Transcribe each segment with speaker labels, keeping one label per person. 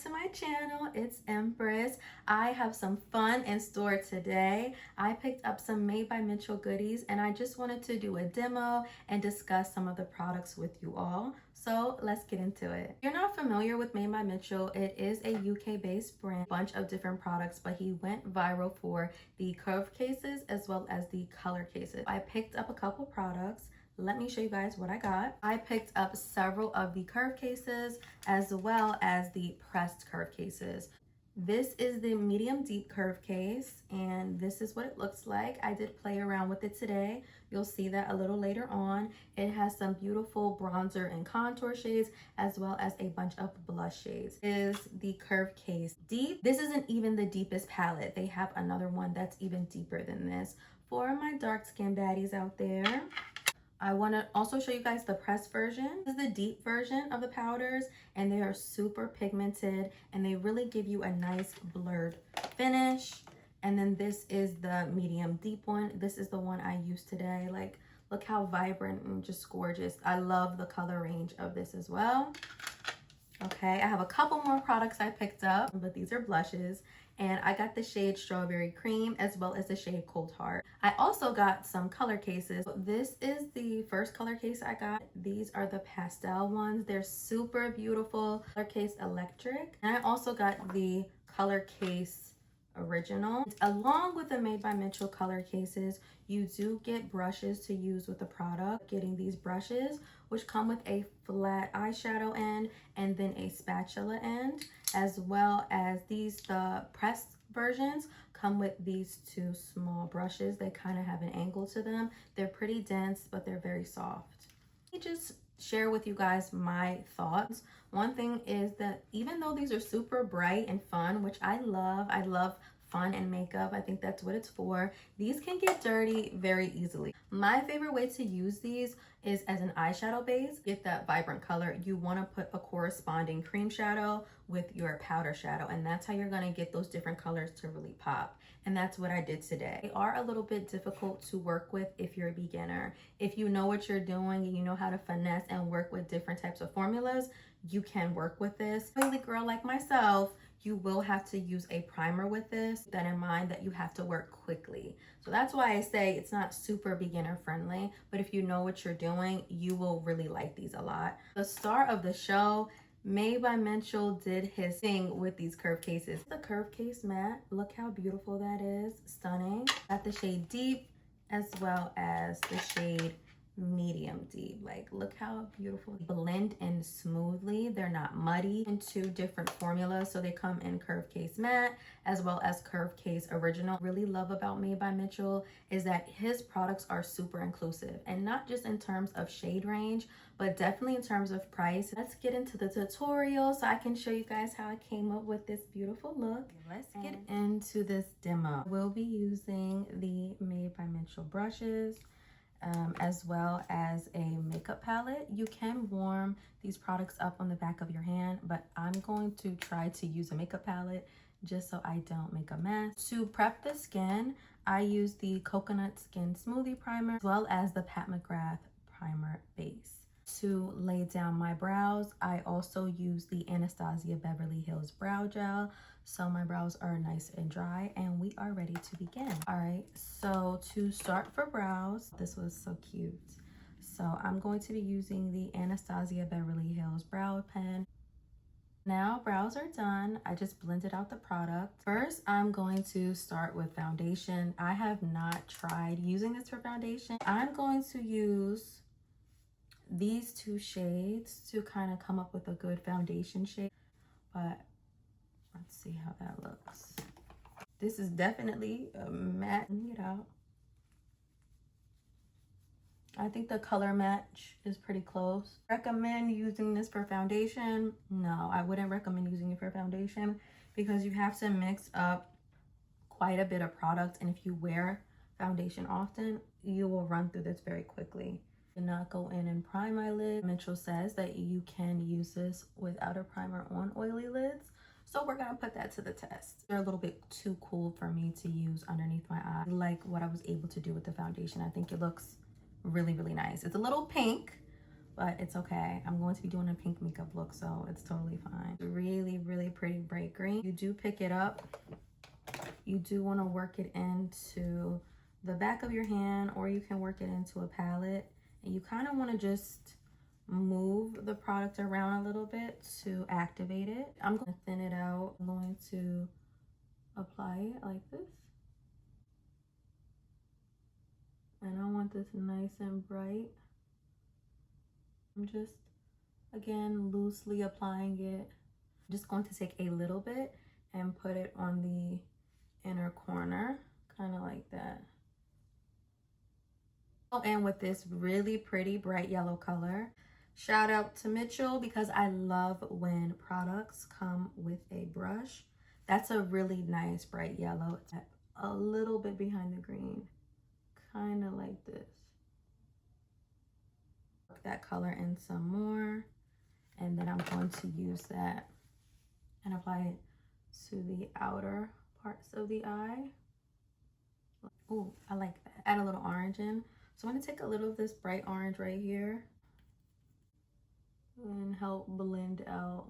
Speaker 1: to my channel. It's Empress. I have some fun in store today. I picked up some Made by Mitchell goodies and I just wanted to do a demo and discuss some of the products with you all. So let's get into it. If you're not familiar with Made by Mitchell, it is a UK based brand, bunch of different products, but he went viral for the curved cases as well as the color cases. I picked up a couple products. Let me show you guys what I got. I picked up several of the curve cases as well as the pressed curve cases. This is the medium deep curve case and this is what it looks like. I did play around with it today. You'll see that a little later on. It has some beautiful bronzer and contour shades as well as a bunch of blush shades. This is the curve case deep. This isn't even the deepest palette. They have another one that's even deeper than this. For my dark skin baddies out there, I want to also show you guys the pressed version. This is the deep version of the powders and they are super pigmented and they really give you a nice blurred finish. And then this is the medium deep one. This is the one I used today. Like, look how vibrant and just gorgeous. I love the color range of this as well. Okay, I have a couple more products I picked up, but these are blushes. And I got the shade Strawberry Cream as well as the shade Cold Heart. I also got some color cases. This is the first color case I got. These are the pastel ones. They're super beautiful. Color case Electric. And I also got the color case Original. Along with the Made by Mitchell color cases, you do get brushes to use with the product. Getting these brushes, which come with a flat eyeshadow end and then a spatula end, as well as the pressed versions come with these two small brushes. They kind of have an angle to them. They're pretty dense, but they're very soft. Let me just share with you guys my thoughts. One thing is that even though these are super bright and fun, which I love fun and makeup, I think that's what it's for, these can get dirty very easily. My favorite way to use these is as an eyeshadow base. Get that vibrant color. You want to put a corresponding cream shadow with your powder shadow, and that's how you're going to get those different colors to really pop. And that's what I did today. They are a little bit difficult to work with if you're a beginner. If you know what you're doing and you know how to finesse and work with different types of formulas, you can work with this. Really girl like myself, you will have to use a primer with this. Keep that in mind that you have to work quickly. So that's why I say it's not super beginner friendly, but if you know what you're doing, you will really like these a lot. The star of the show, Made by Mitchell did his thing with these curve cases. The curve case matte, look how beautiful that is, stunning. Got the shade Deep as well as the shade Medium Deep. Like, look how beautiful. Blend in smoothly. They're not muddy. In two different formulas, so they come in curve case matte as well as curve case original. Really love about Made by Mitchell is that his products are super inclusive, and not just in terms of shade range, but definitely in terms of price. Let's get into the tutorial so I can show you guys how I came up with this beautiful look. Let's get into this demo. We'll be using the Made by Mitchell brushes, as well as a makeup palette. You can warm these products up on the back of your hand, but I'm going to try to use a makeup palette just so I don't make a mess. To prep the skin, I use the Coconut Skin Smoothie Primer as well as the Pat McGrath Primer Base. To lay down my brows, I also use the Anastasia Beverly Hills Brow Gel, so my brows are nice and dry, and we are ready to begin. All right, so to start for brows, this was so cute. So I'm going to be using the Anastasia Beverly Hills Brow Pen. Now brows are done. I just blended out the product. First, I'm going to start with foundation. I have not tried using this for foundation. I'm going to use these two shades to kind of come up with a good foundation shade, but let's see how that looks. This is definitely a matte. Get out. I think the color match is pretty close. Recommend using this for foundation? No, I wouldn't recommend using it for foundation because you have to mix up quite a bit of product, and if you wear foundation often, you will run through this very quickly. Do not go in and prime my lid. Mitchell says that you can use this without a primer on oily lids, so we're gonna put that to the test. They're a little bit too cool for me to use underneath my eye. I like what I was able to do with the foundation. I think it looks really nice. It's a little pink, but it's okay. I'm going to be doing a pink makeup look, so it's totally fine. Really, really pretty bright green. You do pick it up. You do want to work it into the back of your hand, or you can work it into a palette. And you kind of want to just move the product around a little bit to activate it. I'm going to thin it out. I'm going to apply it like this. And I want this nice and bright. I'm just, again, loosely applying it. I'm just going to take a little bit and put it on the inner corner, kind of like that. Oh, and with this really pretty bright yellow color. Shout out to Mitchell, because I love when products come with a brush. That's a really nice bright yellow. It's a little bit behind the green, kind of like this. Work that color in some more, and then I'm going to use that and apply it to the outer parts of the eye. Oh, I like that. Add a little orange in. So I'm going to take a little of this bright orange right here and help blend out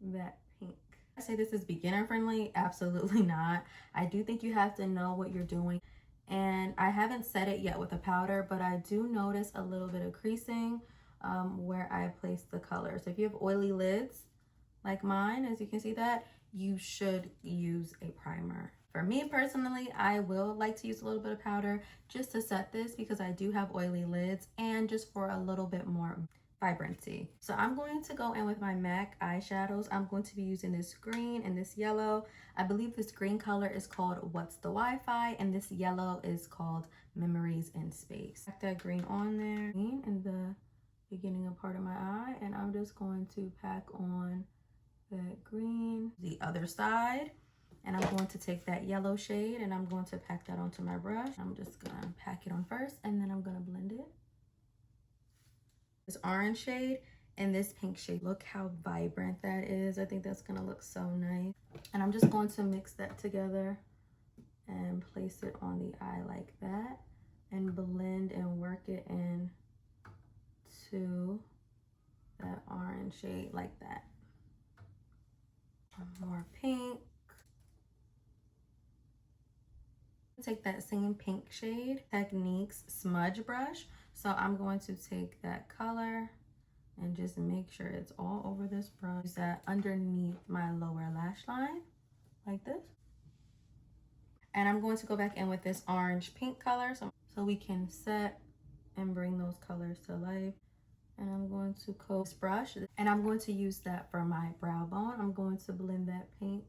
Speaker 1: that pink. I say this is beginner friendly. Absolutely not. I do think you have to know what you're doing. And I haven't set it yet with a powder, but I do notice a little bit of creasing where I place the color. So if you have oily lids like mine, as you can see that, you should use a primer. For me personally, I will like to use a little bit of powder just to set this, because I do have oily lids, and just for a little bit more vibrancy. So I'm going to go in with my MAC eyeshadows. I'm going to be using this green and this yellow. I believe this green color is called What's the Wi-Fi, and this yellow is called Memories in Space. Pack that green on there in the beginning of part of my eye, and I'm just going to pack on that green the other side, and I'm going to take that yellow shade and I'm going to pack that onto my brush. I'm just gonna pack it on first, and then I'm gonna blend it. This orange shade and this pink shade, look how vibrant that is. I think that's gonna look so nice. And I'm just going to mix that together and place it on the eye like that, and blend and work it in to that orange shade like that. More pink. Take that same pink shade, Techniques smudge brush. So I'm going to take that color and just make sure it's all over this brush. Use that underneath my lower lash line like this. And I'm going to go back in with this orange pink color so we can set and bring those colors to life. And I'm going to coat this brush, and I'm going to use that for my brow bone. I'm going to blend that pink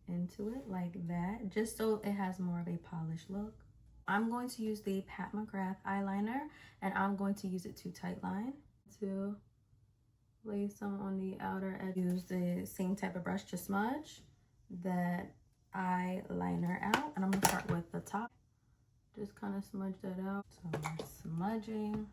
Speaker 1: into it like that, just so it has more of a polished look. I'm going to use the Pat McGrath eyeliner, and I'm going to use it to tightline to lay some on the outer edge. Use the same type of brush to smudge that eyeliner out, and I'm gonna start with the top. Just kind of smudge that out. So we're smudging.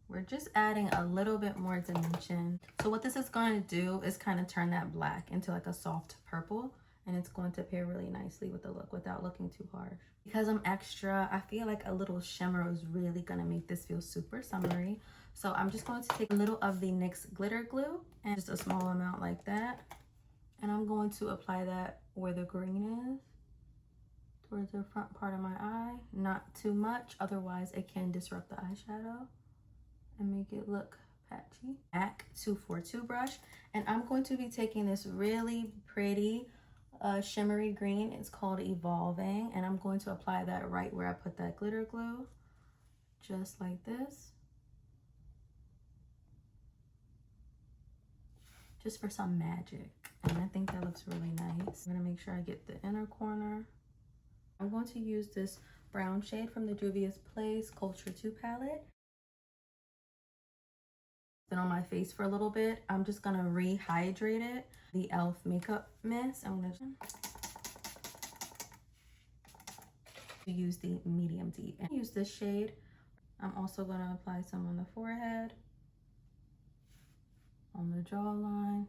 Speaker 1: We're just adding a little bit more dimension. So what this is going to do is kind of turn that black into like a soft purple, and it's going to pair really nicely with the look without looking too harsh. Because I'm extra, I feel like a little shimmer is really gonna make this feel super summery. So I'm just going to take a little of the NYX glitter glue, and just a small amount like that. And I'm going to apply that where the green is, towards the front part of my eye. Not too much, otherwise it can disrupt the eyeshadow and make it look patchy. MAC 242 brush, and I'm going to be taking this really pretty shimmery green. It's called Evolving, and I'm going to apply that right where I put that glitter glue, just like this, just for some magic. And I think that looks really nice. I'm gonna make sure I get the inner corner. I'm going to use this brown shade from the Juvia's Place Culture 2 palette. Been on my face for a little bit. I'm just gonna rehydrate it. The e.l.f. makeup mist. I'm gonna use the medium deep and use this shade. I'm also gonna apply some on the forehead, on the jawline,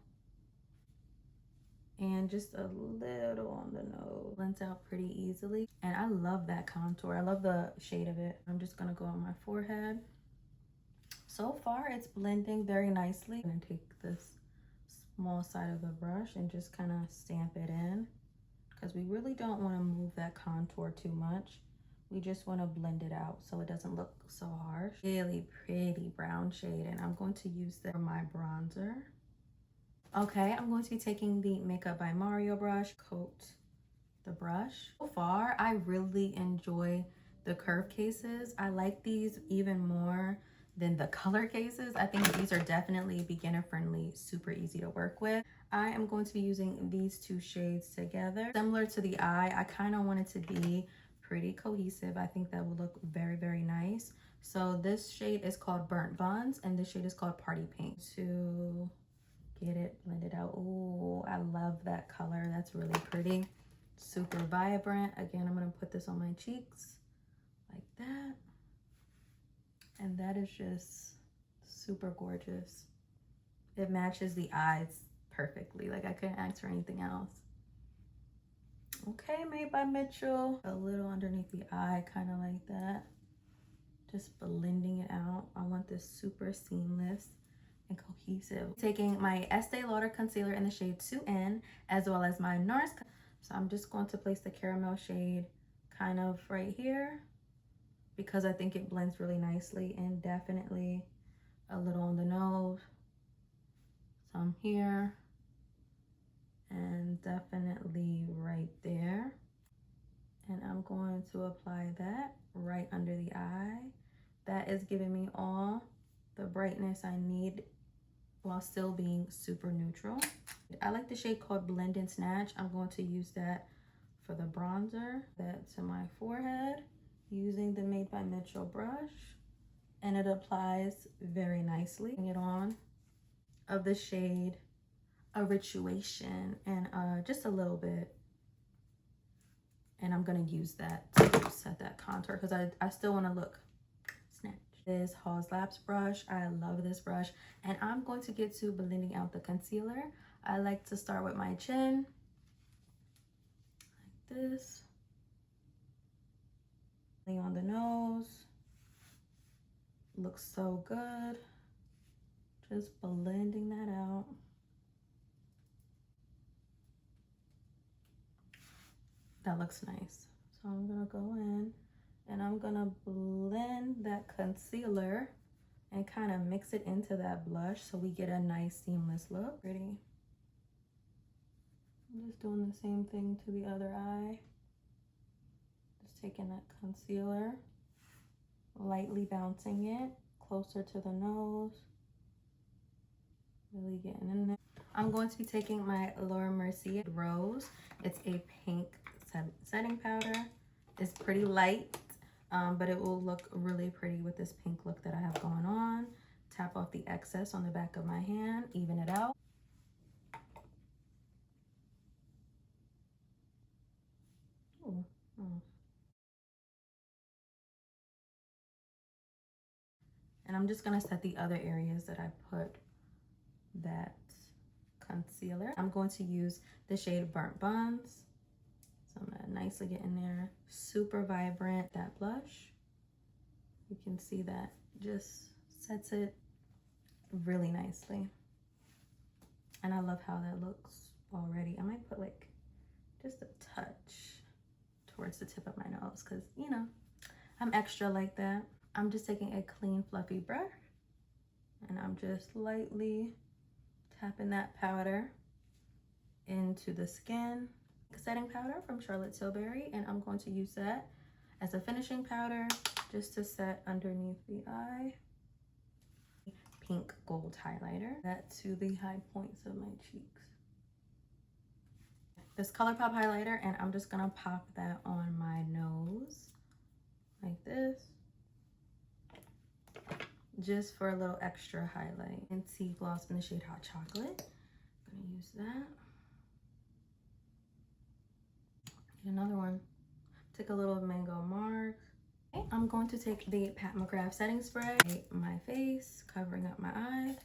Speaker 1: and just a little on the nose. Blends out pretty easily, and I love that contour. I love the shade of it. I'm just gonna go on my forehead. So far, it's blending very nicely. I'm gonna take this small side of the brush and just kind of stamp it in, because we really don't want to move that contour too much. We just want to blend it out so it doesn't look so harsh. Really pretty brown shade, and I'm going to use that for my bronzer. Okay, I'm going to be taking the Makeup by Mario brush, coat the brush. So far, I really enjoy the curve cases. I like these even more than the color cases. I think these are definitely beginner friendly, super easy to work with. I am going to be using these two shades together. Similar to the eye, I kind of want it to be pretty cohesive. I think that will look very, very nice. So this shade is called Burnt Buns, and this shade is called Party Pink. To get it blended out. Oh, I love that color. That's really pretty. Super vibrant. Again, I'm going to put this on my cheeks like that. And that is just super gorgeous. It matches the eyes perfectly. Like, I couldn't ask for anything else. Okay, Made by Mitchell. A little underneath the eye, kind of like that. Just blending it out. I want this super seamless and cohesive. Taking my Estee Lauder concealer in the shade 2N, as well as my NARS. So I'm just going to place the caramel shade kind of right here, because I think it blends really nicely, and definitely a little on the nose, some here, and definitely right there. And I'm going to apply that right under the eye. That is giving me all the brightness I need while still being super neutral. I like the shade called Blend and Snatch. I'm going to use that for the bronzer. That to my forehead using the Made by Mitchell brush, and it applies very nicely. Bring it on of the shade Habituation, and just a little bit, and I'm gonna use that to set that contour, because I still want to look snatch. This Halls Labs brush, I love this brush, and I'm going to get to blending out the concealer. I like to start with my chin like this, on the nose. Looks so good. Just blending that out. That looks nice. So I'm gonna go in and I'm gonna blend that concealer and kind of mix it into that blush so we get a nice seamless look. Pretty. I'm just doing the same thing to the other eye. Just taking that concealer, lightly bouncing it closer to the nose. Really getting in there. I'm going to be taking my Laura Mercier Rose. It's a pink setting powder. It's pretty light, but it will look really pretty with this pink look that I have going on. Tap off the excess on the back of my hand, even it out. Ooh, ooh. And I'm just gonna set the other areas that I put that concealer. I'm going to use the shade Burnt Buns. So I'm gonna nicely get in there. Super vibrant, that blush. You can see that just sets it really nicely. And I love how that looks already. I might put like just a touch towards the tip of my nose, because you know, I'm extra like that. I'm just taking a clean fluffy brush and I'm just lightly tapping that powder into the skin. Setting powder from Charlotte Tilbury, and I'm going to use that as a finishing powder just to set underneath the eye. Pink gold highlighter, that to the high points of my cheeks. This ColourPop highlighter, and I'm just gonna pop that on my nose like this, just for a little extra highlight. And Tea Gloss in the shade Hot Chocolate. I'm gonna use that. Get another one. Take a little Mango Mark. Okay, I'm going to take the Pat McGrath setting spray, my face, covering up my eye.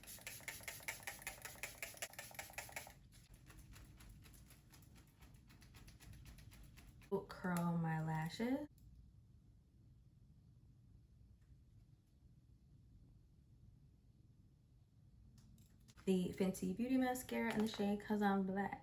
Speaker 1: Curl my lashes. the Fenty Beauty Mascara in the shade Cause I'm Black.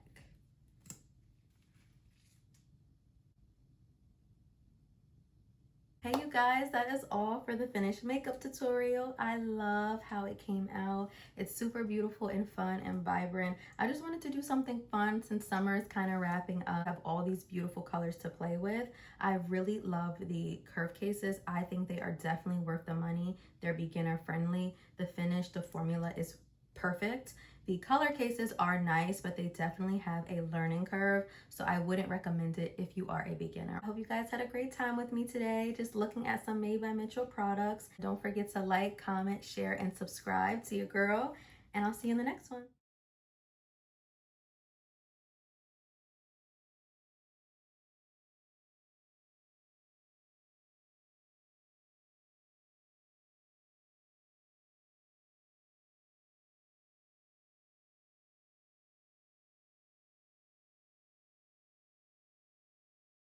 Speaker 1: Hey you guys, that is all for the finished makeup tutorial. I love how it came out. It's super beautiful and fun and vibrant. I just wanted to do something fun since summer is kind of wrapping up. I have all these beautiful colors to play with. I really love the curve cases. I think they are definitely worth the money. They're beginner friendly. The finish, the formula is perfect. The color cases are nice, but they definitely have a learning curve, so I wouldn't recommend it if you are a beginner. I hope you guys had a great time with me today, just looking at some Made by Mitchell products. Don't forget to like, comment, share, and subscribe to your girl, and I'll see you in the next one.